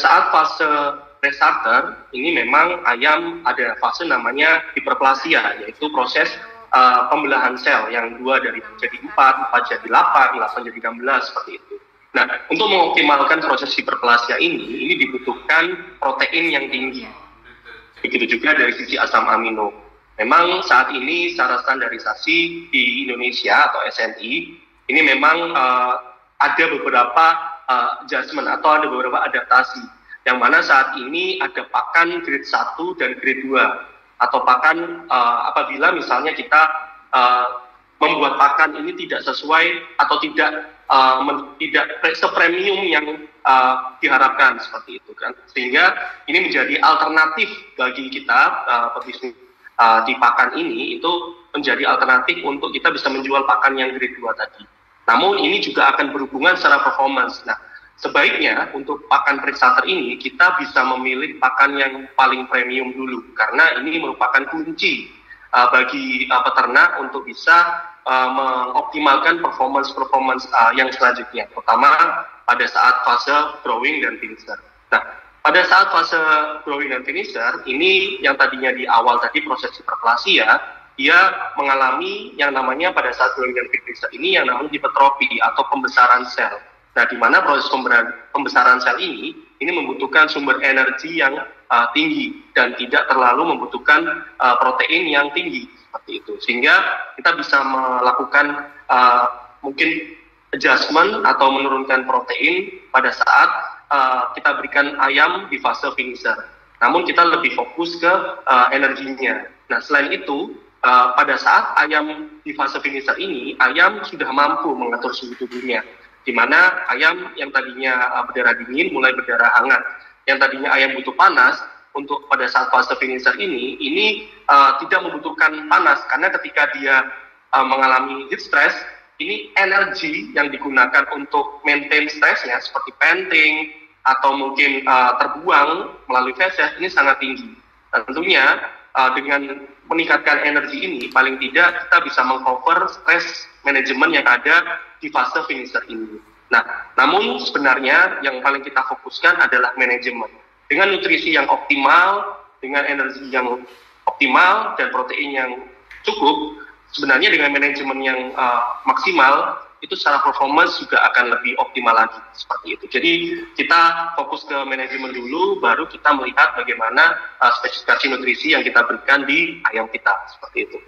saat fase restarter, ini memang ayam ada fase namanya hiperplasia, yaitu proses pembelahan sel yang 2 dari jadi 4 jadi 8 jadi 16 seperti itu. Nah, untuk mengoptimalkan proses hiperplasia ini dibutuhkan protein yang tinggi. Begitu juga dari sisi asam amino. Memang saat ini secara standarisasi di Indonesia atau SNI, ini memang ada beberapa adjustment atau ada beberapa adaptasi. Yang mana saat ini ada pakan grade 1 dan grade 2. Atau pakan apabila misalnya kita membuat pakan ini tidak sesuai atau tidak sepremium yang diharapkan seperti itu kan, sehingga ini menjadi alternatif bagi kita pebisnis di pakan ini, itu menjadi alternatif untuk kita bisa menjual pakan yang grade 2 tadi. Namun ini juga akan berhubungan secara performance. Nah, sebaiknya untuk pakan pre-starter ini kita bisa memilih pakan yang paling premium dulu, karena ini merupakan kunci bagi peternak untuk bisa mengoptimalkan performance yang selanjutnya, terutama pada saat fase growing dan finisher. Nah, pada saat fase growing dan finisher ini yang tadinya di awal tadi proses hiperplasia, dia mengalami yang namanya pada saat growing dan finisher ini yang namanya hipertrofi atau pembesaran sel. Nah, di mana proses pembesaran sel ini membutuhkan sumber energi yang tinggi dan tidak terlalu membutuhkan protein yang tinggi seperti itu, sehingga kita bisa melakukan mungkin adjustment atau menurunkan protein pada saat kita berikan ayam di fase finisher. Namun kita lebih fokus ke energinya. Nah, selain itu pada saat ayam di fase finisher ini, ayam sudah mampu mengatur suhu tubuhnya, di mana ayam yang tadinya berdarah dingin mulai berdarah hangat, yang tadinya ayam butuh panas, untuk pada saat fase finisher ini tidak membutuhkan panas, karena ketika dia mengalami heat stress, ini energi yang digunakan untuk maintain stressnya seperti panting atau mungkin terbuang melalui feses ini sangat tinggi. Dan tentunya dengan meningkatkan energi ini, paling tidak kita bisa mengcover stress manajemen yang ada di fase finisher ini. Nah, namun sebenarnya yang paling kita fokuskan adalah manajemen. Dengan nutrisi yang optimal, dengan energi yang optimal, dan protein yang cukup, sebenarnya dengan manajemen yang maksimal, itu secara performance juga akan lebih optimal lagi, seperti itu. Jadi kita fokus ke manajemen dulu, baru kita melihat bagaimana spesifikasi nutrisi yang kita berikan di ayam kita, seperti itu.